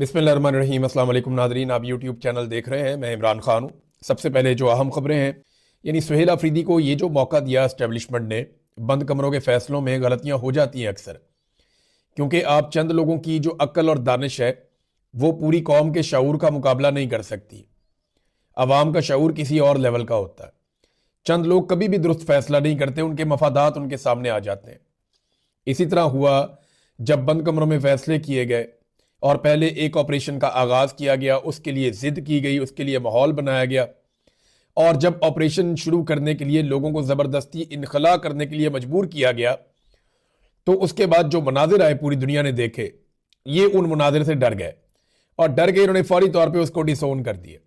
बिस्मिल्लाहिर्रहमानिर्रहीम। अस्सलाम वालेकुम नादरीन, आप यूट्यूब चैनल देख रहे हैं। मैं इमरान खान हूँ। सबसे पहले जो अहम खबरें हैं, यानी सुहेल अफरीदी को ये जो मौका दिया एस्टेब्लिशमेंट ने, बंद कमरों के फैसलों में गलतियाँ हो जाती हैं अक्सर, क्योंकि आप चंद लोगों की जो अक्ल और दानिश है वो पूरी कौम के शऊर का मुकाबला नहीं कर सकती। अवाम का शऊर किसी और लेवल का होता है। चंद लोग कभी भी दुरुस्त फैसला नहीं करते, उनके मफादात उनके सामने आ जाते हैं। इसी तरह हुआ जब बंद कमरों में फैसले किए गए और पहले एक ऑपरेशन का आगाज किया गया, उसके लिए जिद की गई, उसके लिए माहौल बनाया गया, और जब ऑपरेशन शुरू करने के लिए लोगों को जबरदस्ती इनखला करने के लिए मजबूर किया गया, तो उसके बाद जो मनाजिर आए पूरी दुनिया ने देखे, ये उन मनाजिर से डर गए, और डर के इन्होंने फौरी तौर पे उसको डिसोन कर दिया।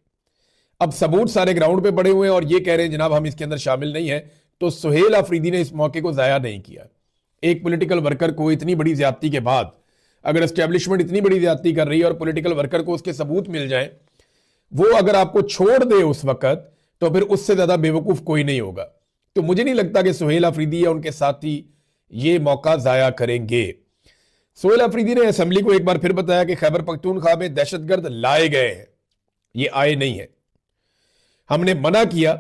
अब सबूत सारे ग्राउंड पे पड़े हुए हैं और ये कह रहे हैं जनाब हम इसके अंदर शामिल नहीं है। तो सुहेल अफरीदी ने इस मौके को जाया नहीं किया। एक पॉलिटिकल वर्कर को इतनी बड़ी ज्यादती के बाद, अगर एस्टेब्लिशमेंट इतनी बड़ी ज्यादती कर रही है और पॉलिटिकल वर्कर को उसके सबूत मिल जाए, वो अगर आपको छोड़ दे उस वक्त, तो फिर उससे ज्यादा बेवकूफ कोई नहीं होगा। तो मुझे नहीं लगता कि सुहेल अफरीदी या उनके साथी ये मौका जाया करेंगे। सुहेल अफरीदी ने असेंबली को एक बार फिर बताया कि खैबर पख्तूनख्वा में दहशतगर्द लाए गए हैं, ये आए नहीं है। हमने मना किया,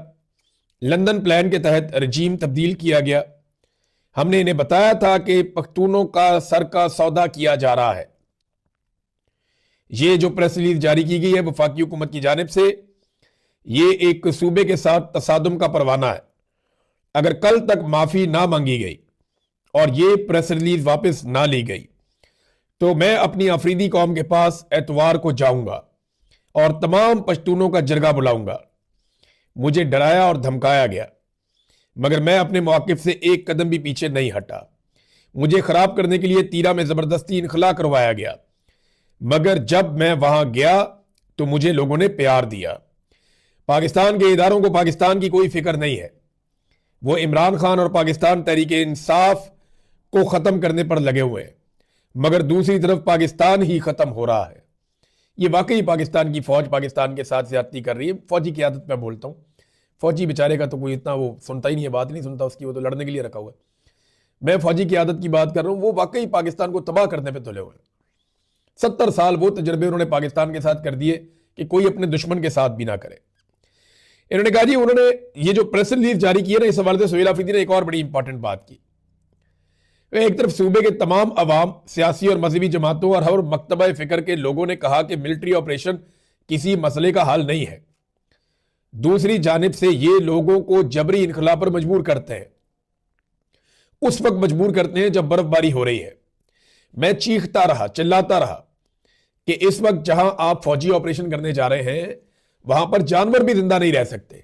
लंदन प्लान के तहत रजीम तब्दील किया गया। हमने इन्हें बताया था कि पख्तूनों का सर का सौदा किया जा रहा है। ये जो प्रेस रिलीज जारी की गई है वफाकी हुकूमत की जानिब से, ये एक सूबे के साथ तसादुम का परवाना है। अगर कल तक माफी ना मांगी गई और ये प्रेस रिलीज वापस ना ली गई, तो मैं अपनी अफरीदी कौम के पास एतवार को जाऊंगा और तमाम पश्तूनों का जरगा बुलाऊंगा। मुझे डराया और धमकाया गया, मगर मैं अपने मौक़िफ़ से एक कदम भी पीछे नहीं हटा। मुझे खराब करने के लिए तीरा में जबरदस्ती इनखला करवाया गया, मगर जब मैं वहां गया तो मुझे लोगों ने प्यार दिया। पाकिस्तान के इदारों को पाकिस्तान की कोई फिक्र नहीं है। वो इमरान खान और पाकिस्तान तहरीक इंसाफ को खत्म करने पर लगे हुए हैं, मगर दूसरी तरफ पाकिस्तान ही खत्म हो रहा है। ये वाकई पाकिस्तान की फौज पाकिस्तान के साथ ज्यादती कर रही है। फौजी की आदत मैं बोलता हूँ, फौजी बेचारे का तो कोई इतना वो सुनता ही नहीं है, बात नहीं सुनता उसकी, वो तो लड़ने के लिए रखा हुआ है। मैं फौजी की आदत की बात कर रहा हूँ, वो वाकई पाकिस्तान को तबाह करने पे तुले हुए हैं। 70 साल वो तजर्बे उन्होंने पाकिस्तान के साथ कर दिए कि कोई अपने दुश्मन के साथ भी ना करे। इन्होंने कहा जी, उन्होंने ये जो प्रेस रिलीज जारी की है ना, इस हवाले से सुहेल अफरीदी ने एक और बड़ी इंपॉर्टेंट बात की। एक तरफ सूबे के तमाम अवाम, सियासी और मजहबी जमातों और हर मकतबा फिक्र के लोगों ने कहा कि मिलिट्री ऑपरेशन किसी मसले का हल नहीं है। दूसरी जानिब से ये लोगों को जबरी इनखला पर मजबूर करते हैं। उस वक्त मजबूर करते हैं जब बर्फबारी हो रही है। मैं चीखता रहा, चिल्लाता रहा कि इस वक्त जहां आप फौजी ऑपरेशन करने जा रहे हैं, वहां पर जानवर भी जिंदा नहीं रह सकते।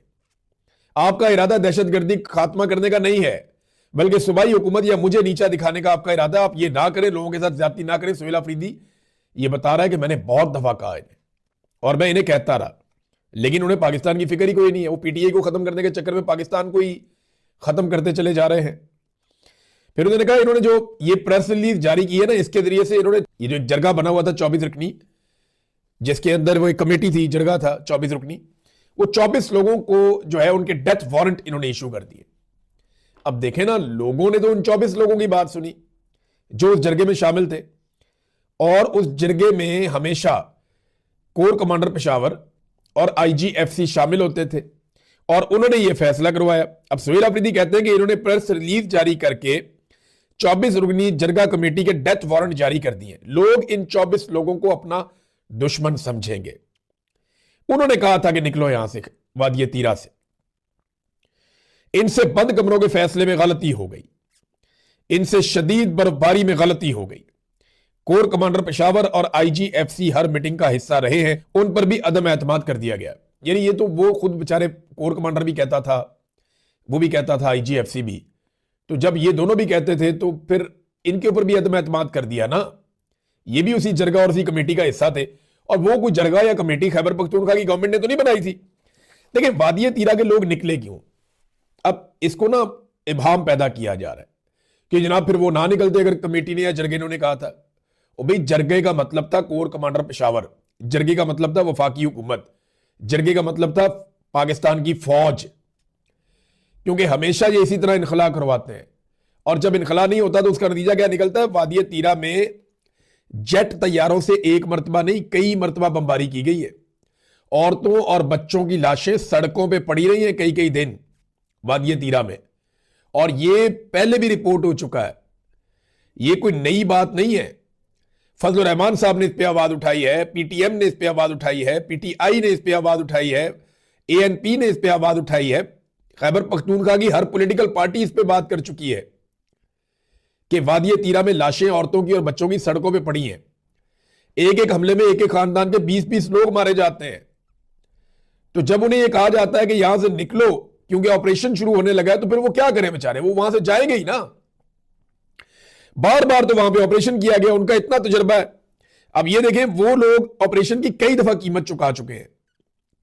आपका इरादा दहशतगर्दी खात्मा करने का नहीं है, बल्कि सूबाई हुकूमत या मुझे नीचा दिखाने का आपका इरादा। आप ये ना करें, लोगों के साथ ज्यादती ना करें। सुहेल अफरीदी ये बता रहा है कि मैंने बहुत दफा कहा इन्हें और मैं इन्हें कहता रहा, लेकिन उन्हें पाकिस्तान की फिक्र ही कोई नहीं है। वो पीटीआई को खत्म करने के चक्कर में पाकिस्तान को ही खत्म करते चले जा रहे हैं। फिर उन्होंने कहा, इन्होंने जो ये प्रेस रिलीज जारी की है ना, इसके जरिए से इन्होंने ये जो जरगा बना हुआ था 24 रुकनी, जिसके अंदर वो एक कमेटी थी, जरगा था 24 रुकनी, वो 24 लोगों को जो है उनके डेथ वारंट इन्होंने इशू कर दिए। अब देखें ना, लोगों ने तो उन 24 लोगों की बात सुनी जो उस जरगे में शामिल थे, और उस जरगे में हमेशा कोर कमांडर पेशावर और आईजीएफसी शामिल होते थे, और उन्होंने यह फैसला करवाया। अब सुहेल अफरीदी कहते हैं कि इन्होंने प्रेस रिलीज जारी करके 24 रुकनी जरगा कमेटी के डेथ वारंट जारी कर दिए। लोग इन 24 लोगों को अपना दुश्मन समझेंगे। उन्होंने कहा था कि निकलो यहां से, वादिये तीरा से। इनसे बंद कमरों के फैसले में गलती हो गई, इनसे शदीद बर्फबारी में गलती हो गई। कोर कमांडर पेशावर और आईजीएफसी हर मीटिंग का हिस्सा रहे हैं, उन पर भी अदम एतमाद कर दिया गया। यानी ये तो वो खुद बेचारे कोर कमांडर भी कहता था, वो भी कहता था, आईजीएफसी भी। तो जब ये दोनों भी कहते थे तो फिर इनके ऊपर भी अदम एतमाद कर दिया ना। ये भी उसी जरगा और उसी कमेटी का हिस्सा थे, और वो कोई जरगा या कमेटी खैबर पख्तूनख्वा की गवर्नमेंट ने तो नहीं बनाई थी। देखिए, वादिये तीरा के लोग निकले क्यों? अब इसको ना इबाहम पैदा किया जा रहा है कि जनाब फिर वो ना निकलते अगर कमेटी ने या जरगे ने कहा था। और भाई, जरगे का मतलब था कोर कमांडर पेशावर, जरगे का मतलब था वफाकी हुकूमत, जरगे का मतलब था पाकिस्तान की फौज। क्योंकि हमेशा ये इसी तरह इनखला करवाते हैं, और जब इनखला नहीं होता तो उसका नतीजा क्या निकलता है? वादिये तीरा में जेट तैयारों से एक मरतबा नहीं, कई मरतबा बमबारी की गई है। औरतों और बच्चों की लाशें सड़कों पे पड़ी रही हैं कई कई दिन वादिये तीरा में, और ये पहले भी रिपोर्ट हो चुका है। ये कोई नई बात नहीं है। फजलुर रहमान साहब ने इस पे आवाज उठाई है, पीटीएम ने इस पे आवाज उठाई है, पीटीआई ने इस पे आवाज उठाई है, एएनपी ने इस पे आवाज उठाई है। खैबर पख्तूनख्वा की हर पॉलिटिकल पार्टी इस पे बात कर चुकी है कि वादिये तीरा में लाशें औरतों की और बच्चों की सड़कों पे पड़ी हैं। एक एक हमले में एक एक खानदान के 20-20 लोग मारे जाते हैं। तो जब उन्हें यह कहा जाता है कि यहां से निकलो क्योंकि ऑपरेशन शुरू होने लगा है, तो फिर वो क्या करें बेचारे, वो वहां से जाएंगे ही ना। बार बार तो वहां पे ऑपरेशन किया गया, उनका इतना तजुर्बा है। अब ये देखें, वो लोग ऑपरेशन की कई दफा कीमत चुका चुके हैं,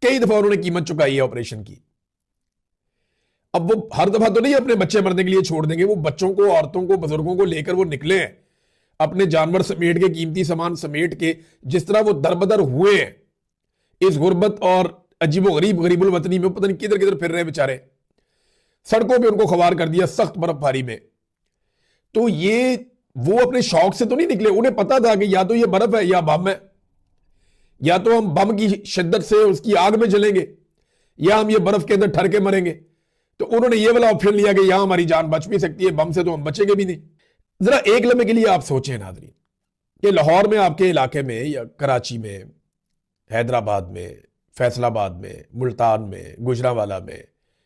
कई दफा उन्होंने कीमत चुकाई है ऑपरेशन की। अब वो हर दफा तो नहीं अपने बच्चे मरने के लिए छोड़ देंगे, वो बच्चों को, औरतों को, बुजुर्गों को लेकर वो निकले हैं, अपने जानवर समेट के, कीमती सामान समेट के। जिस तरह वो दरबदर हुए हैं इस गुर्बत और अजीबो गरीब गरीबुल वतनी में, पता नहीं किधर किधर फिर रहे बेचारे, सड़कों पे उनको खवार कर दिया सख्त बर्फबारी में। तो ये वो अपने शौक से तो नहीं निकले, उन्हें पता था कि या तो ये बर्फ है या बम है, या तो हम बम की शिद्दत से उसकी आग में जलेंगे या हम ये बर्फ के अंदर ठर के मरेंगे। तो उन्होंने ये वाला ऑप्शन लिया कि यहां हमारी जान बच भी सकती है, बम से तो हम बचेंगे भी नहीं। जरा एक लम्हे के लिए आप सोचें नाज़रीन कि लाहौर में, आपके इलाके में, या कराची में, हैदराबाद में, फैसलाबाद में, मुल्तान में, गुजरांवाला में,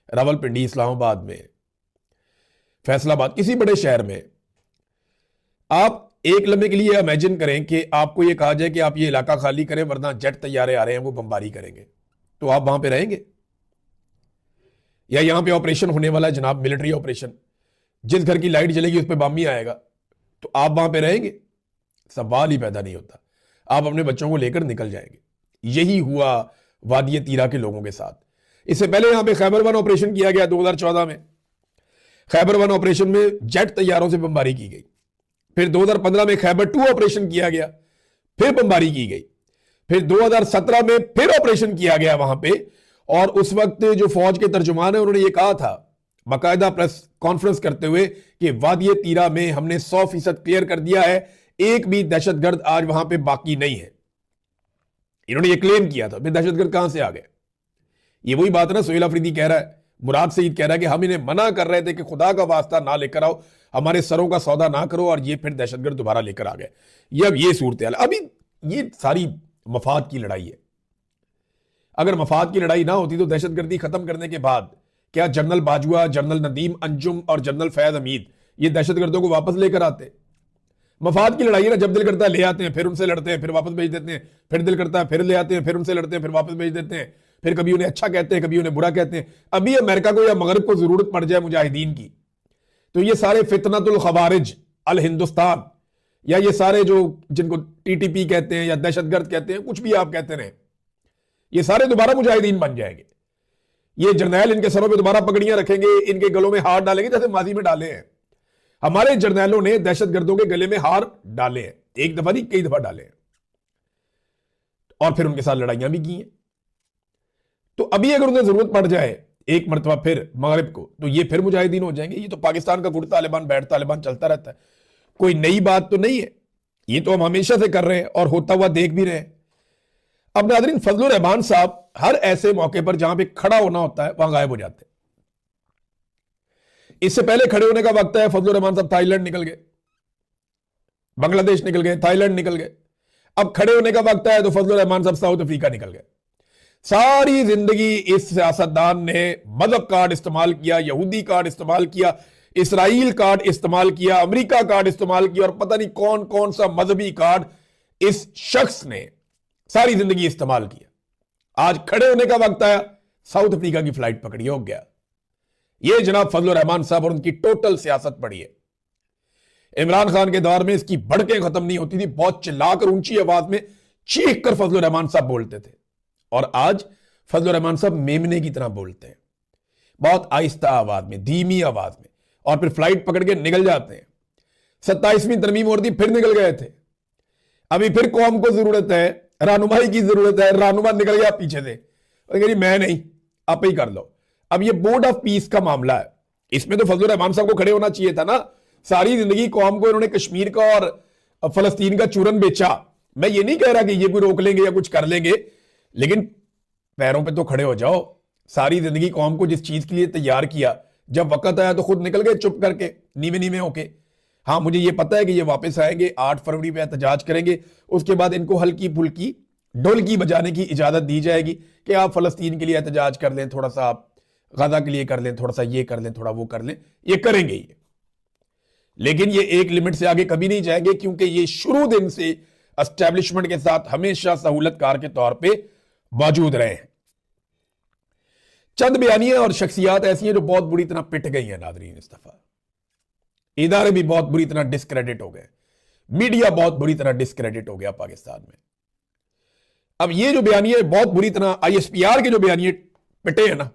रावलपिंडी, इस्लामाबाद में, फैसलाबाद, किसी बड़े शहर में आप एक लम्हे के लिए इमेजिन करें कि आपको यह कहा जाए कि आप ये इलाका खाली करें वरना जेट तैयारे आ रहे हैं, वो बमबारी करेंगे, तो आप वहां पे रहेंगे? या यहां पे ऑपरेशन होने वाला है जनाब, मिलिट्री ऑपरेशन, जिस घर की लाइट जलेगी उस पर बम ही आएगा, तो आप वहां पे रहेंगे? सवाल ही पैदा नहीं होता। आप अपने बच्चों को लेकर निकल जाएंगे। यही हुआ वादिये तीरा के लोगों के साथ। इससे पहले यहां पे खैबर वन ऑपरेशन किया गया 2014 में। खैबर वन ऑपरेशन में जेट तैयारों से बमबारी की गई। फिर 2015 में खैबर टू ऑपरेशन किया गया, फिर बमबारी की गई। फिर 2017 में फिर ऑपरेशन किया गया वहां पे, और उस वक्त जो फौज के तर्जुमान है उन्होंने ये कहा था बाकायदा प्रेस कॉन्फ्रेंस करते हुए कि वादिये तीरा में हमने 100% क्लियर कर दिया है, एक भी दहशतगर्द आज वहां पे बाकी नहीं है। इन्होंने ये क्लेम किया था। फिर दहशतगर्द कहां से आ गए? ये वही बात है ना, सुहेल अफरीदी कह रहा है, मुराद सईद कह रहा है कि हम इन्हें मना कर रहे थे कि खुदा का वास्ता ना लेकर आओ, हमारे सरों का सौदा ना करो, और ये फिर दहशतगर्द दोबारा लेकर आ गए। ये अब ये सूरत हाल। अभी ये सारी मफाद की लड़ाई है। अगर मफाद की लड़ाई ना होती तो दहशतगर्दी खत्म करने के बाद क्या जनरल बाजवा, जनरल नदीम अंजुम और जनरल फैज हमीद ये दहशतगर्दों को वापस लेकर आते? मफाद की लड़ाई है ना, जब दिल करता है ले आते हैं, फिर उनसे लड़ते हैं, फिर वापस भेज देते हैं, फिर दिल करता है फिर ले आते हैं, फिर उनसे लड़ते हैं, फिर वापस भेज देते हैं, फिर कभी उन्हें अच्छा कहते हैं, कभी उन्हें बुरा कहते हैं। अभी अमेरिका को या मगरब को जरूरत पड़ जाए मुजाहिदीन की, तो ये सारे फितनतुल खवारिज अल हिंदुस्तान, या ये सारे जो जिनको टीटीपी कहते हैं या दहशतगर्द कहते हैं, कुछ भी आप कहते रहे, ये सारे दोबारा मुजाहिदीन बन जाएंगे। ये जर्नैल इनके सरों पे दोबारा पगड़ियां रखेंगे, इनके गलों में हार डालेंगे जैसे माजी में डाले हैं। हमारे जर्नैलों ने दहशतगर्दों के गले में हार डाले हैं, एक दफा नहीं कई दफा डाले हैं, और फिर उनके साथ लड़ाइयां भी की हैं। तो अभी अगर उन्हें जरूरत पड़ जाए एक मरतबा फिर मगरिब को, तो ये फिर मुजाहिदीन हो जाएंगे। ये तो पाकिस्तान का गुड़ तालिबान बैठ तालिबान चलता रहता है, कोई नई बात तो नहीं है। ये तो हम हमेशा से कर रहे हैं और होता हुआ देख भी रहे हैं। अब नाज़रीन, फजलुर रहमान साहब हर ऐसे मौके पर जहां पे खड़ा होना होता है वहां गायब हो जाते हैं। इससे पहले खड़े होने का वक्त है, फजलुर रहमान साहब थाईलैंड निकल गए, बांग्लादेश निकल गए, थाईलैंड निकल गए। अब खड़े होने का वक्त है तो फजलुर रहमान साहब साउथ अफ्रीका निकल गए। सारी जिंदगी इस सियासतदान ने मजहब कार्ड इस्तेमाल किया, यहूदी कार्ड इस्तेमाल किया, इसराइल कार्ड इस्तेमाल किया, अमेरिका कार्ड इस्तेमाल किया, और पता नहीं कौन कौन सा मजहबी कार्ड इस शख्स ने सारी जिंदगी इस्तेमाल किया। आज खड़े होने का वक्त आया, साउथ अफ्रीका की फ्लाइट पकड़ी, हो गया। ये जनाब फजलुर रहमान साहब और उनकी टोटल सियासत पड़ी है। इमरान खान के दौर में इसकी भड़कें खत्म नहीं होती थी, बहुत चिल्लाकर ऊंची आवाज में चीख कर फजलुर रहमान साहब बोलते थे, और आज फजलुर रहमान साहब मेमने की तरह बोलते हैं, बहुत आहिस्ता आवाज में, धीमी आवाज में, और फिर फ्लाइट पकड़ के निकल जाते हैं। 27वीं तरमीम और थी, फिर निकल गए थे। अभी फिर कौम को जरूरत है, रहनुमाई की जरूरत है, रहनुमा निकल गया पीछे से, मैं नहीं, आप ही कर लो। अब ये बोर्ड ऑफ पीस का मामला है, इसमें तो फजलुर रहमान साहब को खड़े होना चाहिए था ना। सारी जिंदगी कौम को इन्होंने कश्मीर का और अब फलस्तीन का चूरन बेचा। मैं ये नहीं कह रहा कि ये कोई रोक लेंगे या कुछ कर लेंगे, लेकिन पैरों पे तो खड़े हो जाओ। सारी जिंदगी कौम को जिस चीज के लिए तैयार किया, जब वक्त आया तो खुद निकल गए चुप करके, नीवे नीवे होके। हाँ, मुझे ये पता है कि ये वापस आएंगे, 8 फरवरी पे एहतजाज करेंगे, उसके बाद इनको हल्की फुल्की ढोलकी बजाने की इजाजत दी जाएगी कि आप फलस्तीन के लिए एहतजाज कर लें, थोड़ा सा आप गजा के लिए कर लें, थोड़ा सा ये कर लें, थोड़ा वो कर लें। ये करेंगे ये, लेकिन ये एक लिमिट से आगे कभी नहीं जाएंगे, क्योंकि ये शुरू दिन से एस्टेब्लिशमेंट के साथ हमेशा सहूलतकार के तौर पे मौजूद रहे हैं। चंद बयानियां और शख्सियात ऐसी हैं जो बहुत बुरी तरह पिट गई हैं नादरीन इस दफा। इदारे भी बहुत बुरी तरह डिस्क्रेडिट हो गए, मीडिया बहुत बुरी तरह डिस्क्रेडिट हो गया पाकिस्तान में। अब ये जो बयानियां बहुत बुरी तरह ISPR के जो बयानियां पिटे हैं ना,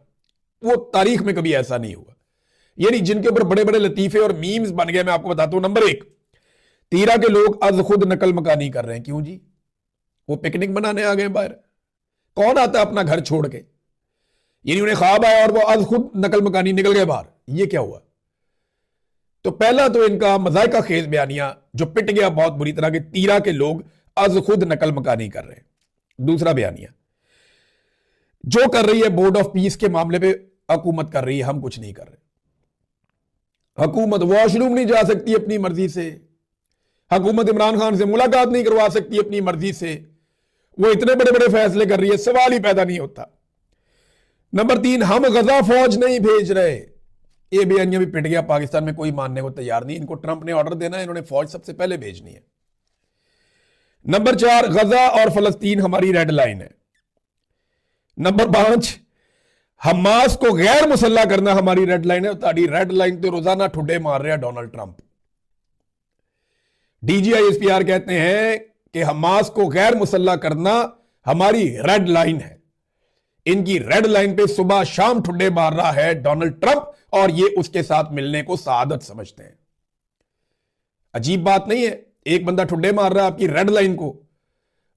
वो तारीख में कभी ऐसा नहीं हुआ। यानी जिनके ऊपर बड़े बड़े लतीफे और मीम्स बन गए, मैं आपको बताता हूं। नंबर 1, तीरा के लोग आज खुद नकल मकानी कर रहे हैं। क्यों जी? वो पिकनिक मनाने आ गए बाहर। कौन आता है अपना घर छोड़ के? यानी उन्हें ख्वाब आया और वो आज खुद नकल मकानी निकल गए बाहर। ये क्या हुआ? तो पहला तो इनका मजायका खेज बयानिया जो पिट गया बहुत बुरी तरह के, तीरा के लोग आज खुद नकल मकानी कर रहे हैं। दूसरा बयानिया जो कर रही है बोर्ड ऑफ पीस के मामले पे हुकूमत कर रही है, हम कुछ नहीं कर रहे। हुकूमत वॉशरूम नहीं जा सकती अपनी मर्जी से, हुकूमत इमरान खान से मुलाकात नहीं करवा सकती अपनी मर्जी से, वो इतने बड़े बड़े फैसले कर रही है, सवाल ही पैदा नहीं होता। नंबर 3, हम गजा फौज नहीं भेज रहे। ये बयानिया भी पिट गया, पाकिस्तान में कोई मानने को तैयार नहीं। इनको ट्रंप ने ऑर्डर देना है, इन्होंने फौज सबसे पहले भेजनी है। नंबर 4, गजा और फलस्तीन हमारी रेड लाइन है। नंबर 5, हमास को गैर मुसल्ला करना हमारी रेड लाइन है। ताड़ी रेड लाइन तो रोजाना ठुड्डे मार रहे हैं डोनाल्ड ट्रंप। DG ISPR कहते हैं कि हमास को गैर मुसल्ला करना हमारी रेड लाइन है। इनकी रेड लाइन पे सुबह शाम ठुड्डे मार रहा है डोनाल्ड ट्रंप, और ये उसके साथ मिलने को सादत समझते हैं। अजीब बात नहीं है, एक बंदा ठुड्डे मार रहा है आपकी रेड लाइन को,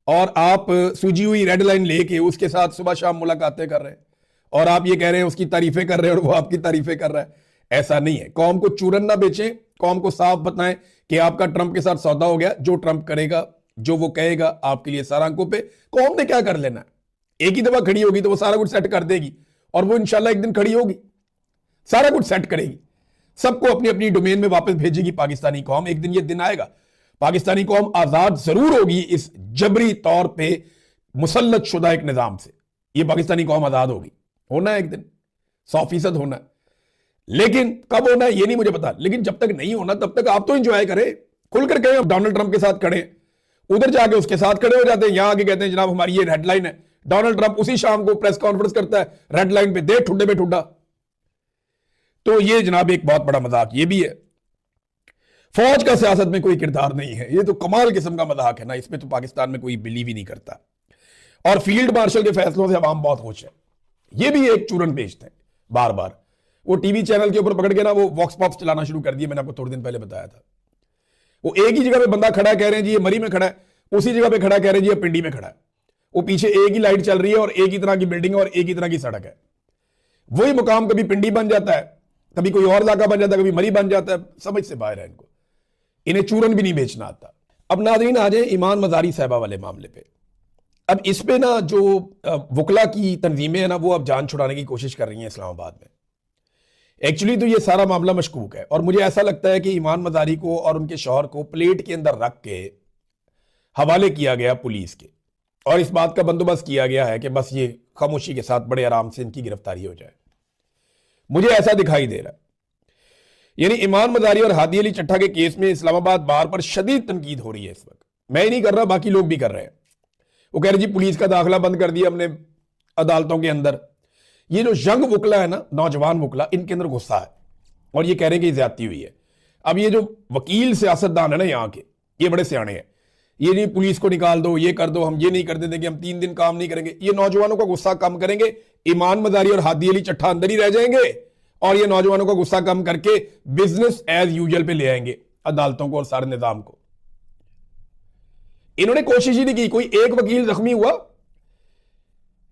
और आप सूजी हुई रेड लाइन लेके उसके साथ सुबह शाम मुलाकातें कर रहे हैं, और आप ये कह रहे हैं उसकी तारीफें कर रहे हैं और वो आपकी तारीफें कर रहा है। ऐसा नहीं है। कौम को चूरन ना बेचें, कौम को साफ बताएं कि आपका ट्रंप के साथ सौदा हो गया, जो ट्रंप करेगा, जो वो कहेगा, आपके लिए सारा आंखों पे। कौम ने क्या कर लेना है? एक ही दफा खड़ी होगी तो वो सारा कुछ सेट कर देगी, और वो इंशाल्लाह एक दिन खड़ी होगी, सारा कुछ सेट करेगी, सबको अपनी अपनी डोमेन में वापस भेजेगी पाकिस्तानी कौम। एक दिन ये दिन आएगा, पाकिस्तानी कौम आजाद जरूर होगी इस जबरी तौर पे मुसल्लत शुदा एक निजाम से। ये पाकिस्तानी कौम आजाद होगी, होना है एक दिन, 100% होना है। लेकिन कब होना है ये नहीं मुझे पता, लेकिन जब तक नहीं होना तब तक आप तो एंजॉय करें, खुलकर कहें। डोनाल्ड ट्रंप के साथ खड़े, उधर जाके उसके साथ खड़े हो जाते हैं, यहां आके कहते हैं जनाब हमारी ये हेडलाइन है। डोनाल्ड ट्रंप उसी शाम को प्रेस कॉन्फ्रेंस करता है, रेड लाइन पे दे ठुड्डे पे ठुड्डा। तो ये जनाब एक बहुत बड़ा मजाक ये भी है। फौज का सियासत में कोई किरदार नहीं है, ये तो कमाल किस्म का मजाक है ना, इसमें तो पाकिस्तान में कोई बिलीव ही नहीं करता। और फील्ड मार्शल के फैसलों से अवाम बहुत खुश है। ये भी एक चूरन बेचते हैं बार बार। वो टीवी चैनल के ऊपर पकड़ के ना वो वॉक्स पॉप्स चलाना शुरू कर दिए, मैंने आपको थोड़े दिन पहले बताया था। वो एक ही जगह पे बंदा खड़ा है, कह रहे हैं जी ये मरी में खड़ा है, उसी जगह पे खड़ा कह रहे हैं जी ये पिंडी में खड़ा है। वो पीछे एक ही लाइट चल रही है और एक ही तरह की बिल्डिंग है और एक ही तरह की सड़क है। वही मुकाम कभी पिंडी बन जाता है, कभी कोई और इलाका बन जाता है, कभी मरी बन जाता है। समझ से बाहर है इनको, इन्हें चूरन भी नहीं बेचना आता। अब नाज़रीन आ जाए ईमान मजारी साहबा वाले मामले पे। अब इस पे ना जो वकला की तंजीमें हैं ना, वो अब जान छुड़ाने की कोशिश कर रही हैं इस्लामाबाद में। एक्चुअली तो ये सारा मामला मशकूक है, और मुझे ऐसा लगता है कि ईमान मजारी को और उनके शौहर को प्लेट के अंदर रख के हवाले किया गया पुलिस के, और इस बात का बंदोबस्त किया गया है कि बस ये खामोशी के साथ बड़े आराम से इनकी गिरफ्तारी हो जाए। मुझे ऐसा दिखाई दे रहा है। यानी ईमान मजारी और हादी अली चट्टा के केस में इस्लामाबाद बार पर शदीद तनकीद हो रही है इस वक्त। मैं ही नहीं कर रहा, बाकी लोग भी कर रहे हैं। वो कह रहे जी पुलिस का दाखिला बंद कर दिया हमने अदालतों के अंदर। ये जो यंग वकला है ना, नौजवान वकला, इनके अंदर गुस्सा है और ये कह रहे हैं कि ज्यादती हुई है। अब ये जो वकील सियासतदान है ना यहाँ के, ये बड़े सियाणे हैं। ये नहीं पुलिस को निकाल दो, ये कर दो, हम ये नहीं कर देते कि हम 3 दिन काम नहीं करेंगे। ये नौजवानों का गुस्सा कम करेंगे, ईमान मजारी और हादी अली चट्टा अंदर ही रह जाएंगे, और ये नौजवानों का गुस्सा कम करके बिजनेस एज यूजुअल पे ले आएंगे अदालतों को और सारे निजाम को। इन्होंने कोशिश ही नहीं की, कोई एक वकील जख्मी हुआ।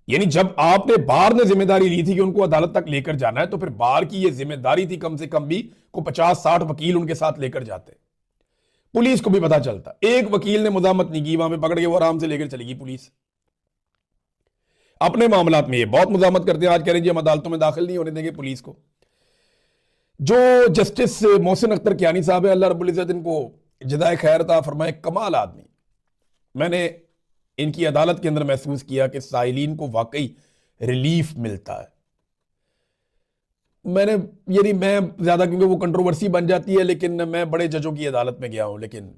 यानी जब आपने बार ने जिम्मेदारी ली थी कि उनको अदालत तक लेकर जाना है, तो फिर बार की यह जिम्मेदारी थी कम से कम भी को 50-60 वकील उनके साथ लेकर जाते। पुलिस को भी पता चलता। एक वकील ने मुजामत नहीं की, वहां पे पकड़ के वो आराम से लेकर चलेगी पुलिस। अपने मामलात में ये बहुत मुजामत करते हैं। आज कह रहे हैं जी हम अदालतों में दाखिल नहीं होने देंगे पुलिस को। जो जस्टिस मोहसिन अख्तर कियानी साहब है, अल्लाह रब्बुल इज्जत इनको जज़ाए खैर अता फरमाए, कमाल आदमी। मैंने इनकी अदालत के अंदर महसूस किया कि साइलीन को वाकई रिलीफ मिलता है। मैं ज्यादा, क्योंकि वो कंट्रोवर्सी बन जाती है, लेकिन मैं बड़े जजों की अदालत में गया हूं, लेकिन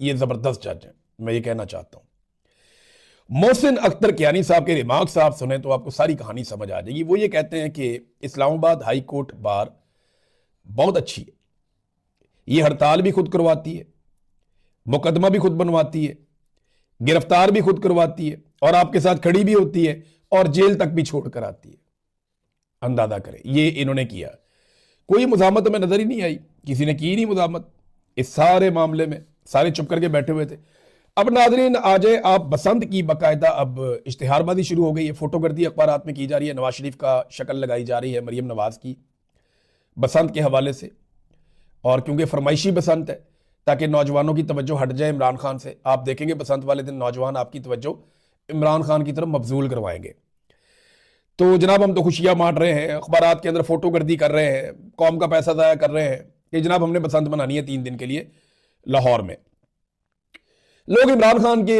ये जबरदस्त जज हैं। मैं ये कहना चाहता हूं, मोहसिन अख्तर कियानी साहब के रिमार्क्स आप सुने तो आपको सारी कहानी समझ आ जाएगी। वो ये कहते हैं कि इस्लामाबाद हाई कोर्ट बार बहुत अच्छी है, ये हड़ताल भी खुद करवाती है, मुकदमा भी खुद बनवाती है, गिरफ्तार भी खुद करवाती है, और आपके साथ खड़ी भी होती है, और जेल तक भी छोड़ कर आती है। अंदाजा करें ये इन्होंने किया। कोई मुजामत में नजर ही नहीं आई, किसी ने की नहीं मुजामत इस सारे मामले में, सारे चुप करके बैठे हुए थे। अब नाजरीन आ जाए आप, बसंत की बाकायदा अब इश्तिहारबाजी शुरू हो गई है, फोटोगर्दी अखबारात में की जा रही है, नवाज शरीफ का शक्ल लगाई जा रही है मरियम नवाज की बसंत के हवाले से। और क्योंकि फरमाइशी बसंत है, ताकि नौजवानों की तवज्जो हट जाए इमरान खान से। आप देखेंगे बसंत वाले दिन नौजवान आपकी तवज्जो इमरान खान की तरफ मबजूल करवाएंगे। तो जनाब हम तो खुशियां बांट रहे हैं, अखबारात के अंदर फोटोगर्दी कर रहे हैं, कौम का पैसा ज़ाया कर रहे हैं कि जनाब हमने बसंत मनानी है 3 दिन के लिए लाहौर में। लोग इमरान खान के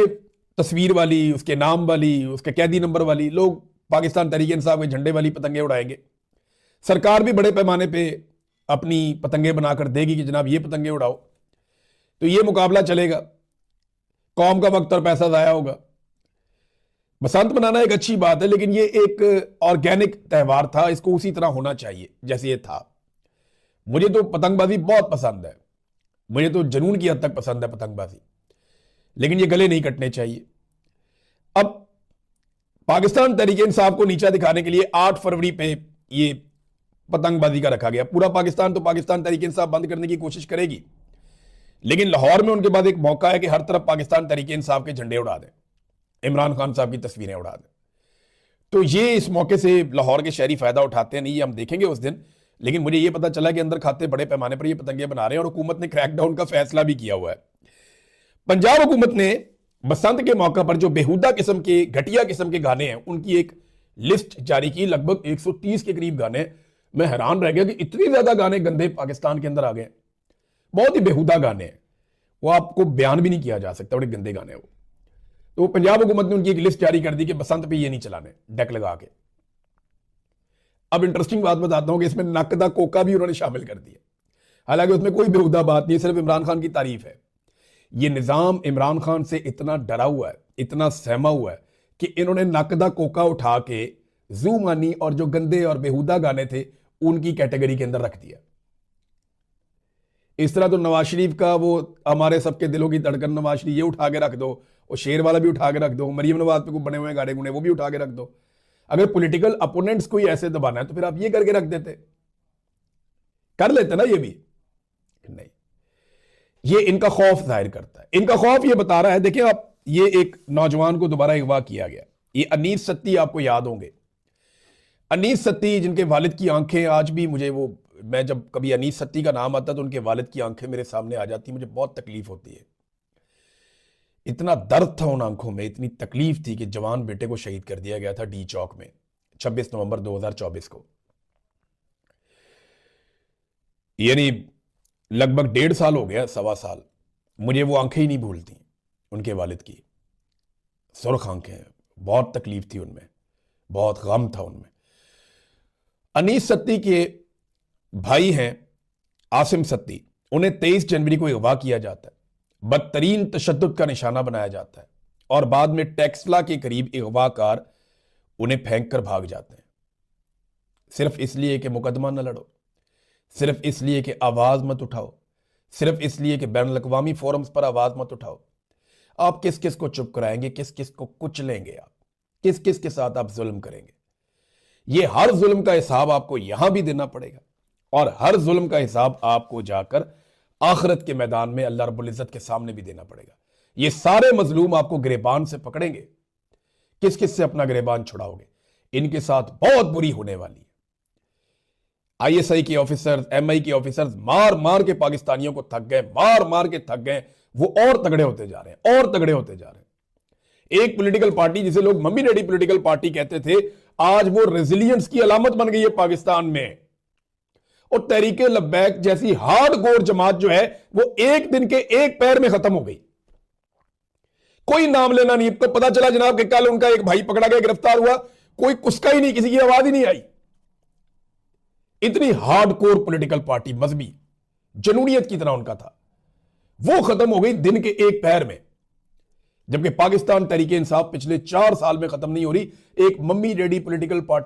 तस्वीर वाली, उसके नाम वाली, उसके कैदी नंबर वाली, लोग पाकिस्तान तहरीक इंसाफ के झंडे वाली पतंगे उड़ाएंगे। सरकार भी बड़े पैमाने पे अपनी पतंगे बनाकर देगी कि जनाब ये पतंगे उड़ाओ। तो ये मुकाबला चलेगा, कौम का वक्त और पैसा ज़ाया होगा। बसंत मनाना एक अच्छी बात है, लेकिन ये एक ऑर्गेनिक त्यौहार था, इसको उसी तरह होना चाहिए जैसे ये था। मुझे तो पतंगबाजी बहुत पसंद है, मुझे तो जुनून की हद तक पसंद है पतंगबाजी, लेकिन ये गले नहीं कटने चाहिए। अब पाकिस्तान तहरीक इंसाफ को नीचा दिखाने के लिए 8 फरवरी पे ये पतंगबाजी का रखा गया। पूरा पाकिस्तान तो पाकिस्तान तहरीक इंसाफ बंद करने की कोशिश करेगी, लेकिन लाहौर में उनके बाद एक मौका है कि हर तरफ पाकिस्तान तहरीक इंसाफ के झंडे उड़ा दें, इमरान खान साहब की तस्वीरें उड़ा दें। तो ये इस मौके से लाहौर के शहरी फायदा उठाते हैं, नहीं ये हम देखेंगे उस दिन। लेकिन मुझे ये पता चला कि अंदर खाते बड़े पैमाने पर ये पतंगे बना रहे हैं, और हुकूमत ने क्रैकडाउन का फैसला भी किया हुआ है। पंजाब हुकूमत ने बसंत के मौके पर जो बेहुदा किस्म के, घटिया किस्म के गाने हैं, उनकी एक लिस्ट जारी की, लगभग 130 के करीब गाने। मैं हैरान रह गया कि इतनी ज्यादा गाने गंदे पाकिस्तान के अंदर आ गए, बहुत ही बेहुदा गाने हैं, वो आपको बयान भी नहीं किया जा सकता, बड़े गंदे गाने वो। तो पंजाब हुकूमत ने उनकी एक लिस्ट जारी कर दी कि बसंत पे ये नहीं चलाने, डेक लगा के। अब इंटरेस्टिंग बात बताता हूं कि इसमें नकदा कोका भी उन्होंने शामिल कर दिया, हालांकि उसमें कोई बेहुदा बात नहीं, सिर्फ इमरान खान की तारीफ है। ये निजाम इमरान खान से इतना डरा हुआ है, इतना सहमा हुआ है कि इन्होंने नकदा कोका उठा के जू मानी और जो गंदे और बेहुदा गाने थे उनकी कैटेगरी के अंदर रख दिया। इस तरह तो नवाज शरीफ का वो हमारे सबके दिलों की धड़कन नवाज शरीफ, ये उठा के रख दो, और शेर वाला भी उठा के रख दो, मरियम नवाज पे को बने हुए गाड़े गुने वो भी उठा के रख दो। अगर पॉलिटिकल अपोनेंट्स को ही ऐसे दबाना है तो फिर आप ये करके रख देते, कर लेते ना, ये भी नहीं। ये इनका खौफ जाहिर करता है, इनका खौफ ये बता रहा है। देखिए आप, ये एक नौजवान को दोबारा अगवा किया गया, ये अनीस सत्ती, आपको याद होंगे अनीस सत्ती, जिनके वालिद की आंखें आज भी मुझे, वो मैं जब कभी अनीस सत्ती का नाम आता तो उनके वालिद की आंखें मेरे सामने आ जाती, मुझे बहुत तकलीफ होती है। इतना दर्द था उन आंखों में, इतनी तकलीफ थी कि जवान बेटे को शहीद कर दिया गया था डी चौक में 26 नवंबर 2024 को। यानी लगभग 1.5 साल हो गया, 1.25 साल, मुझे वो आंखें ही नहीं भूलती उनके वालिद की, सुर्ख आंखें, बहुत तकलीफ थी उनमें, बहुत गम था उनमें। अनीस सत्ती के भाई हैं आसिम सत्ती, उन्हें 23 जनवरी को अगवा किया जाता है, बदतरीन तशद्दुद का निशाना बनाया जाता है, और बाद में टेक्सला के करीब अगवाकार उन्हें फेंक कर भाग जाते हैं, सिर्फ इसलिए कि मुकदमा न लड़ो, सिर्फ इसलिए कि आवाज मत उठाओ, सिर्फ इसलिए कि बैनुल अक़वामी फोरम्स पर आवाज मत उठाओ। आप किस किस को चुप कराएंगे, किस किस को कुचलेंगे, आप किस किस के साथ आप जुल्म करेंगे। ये हर जुल्म का हिसाब आपको यहां भी देना पड़ेगा, और हर जुल्म का हिसाब आपको जाकर आखिरत के मैदान में अल्लाह रब्बुल इज्जत के सामने भी देना पड़ेगा। ये सारे मजलूम आपको गिरेबान से पकड़ेंगे, किस किस से अपना गिरेबान छुड़ाओगे, इनके साथ बहुत बुरी होने वाली है। आईएसआई के ऑफिसर्स, एमआई के ऑफिसर्स मार मार के पाकिस्तानियों को थक गए, मार मार के थक गए। वो और तगड़े होते जा रहे हैं, और तगड़े होते जा रहे हैं। एक पॉलिटिकल पार्टी जिसे लोग मम्मी डैडी पॉलिटिकल पार्टी कहते थे, आज वो रेजिलियंस की अलामत बन गई है पाकिस्तान में। और तहरीके लब्बैक जैसी हार्डकोर जमात जो है वो एक दिन के एक पैर में खत्म हो गई। कोई नाम लेना नहीं। तो पता चला जनाब कि कल उनका एक भाई पकड़ा गया, गिरफ्तार हुआ, कोई कुसका ही नहीं, किसी की आवाज ही नहीं आई। इतनी हार्डकोर पॉलिटिकल पार्टी, मजहबी जनूनियत की तरह उनका था, वो खत्म हो गई दिन के एक पैर में। जबकि पाकिस्तान तहरीके इंसाफ पिछले 4 साल में खत्म नहीं हो रही। एक मम्मी डैडी पॉलिटिकल पार्टी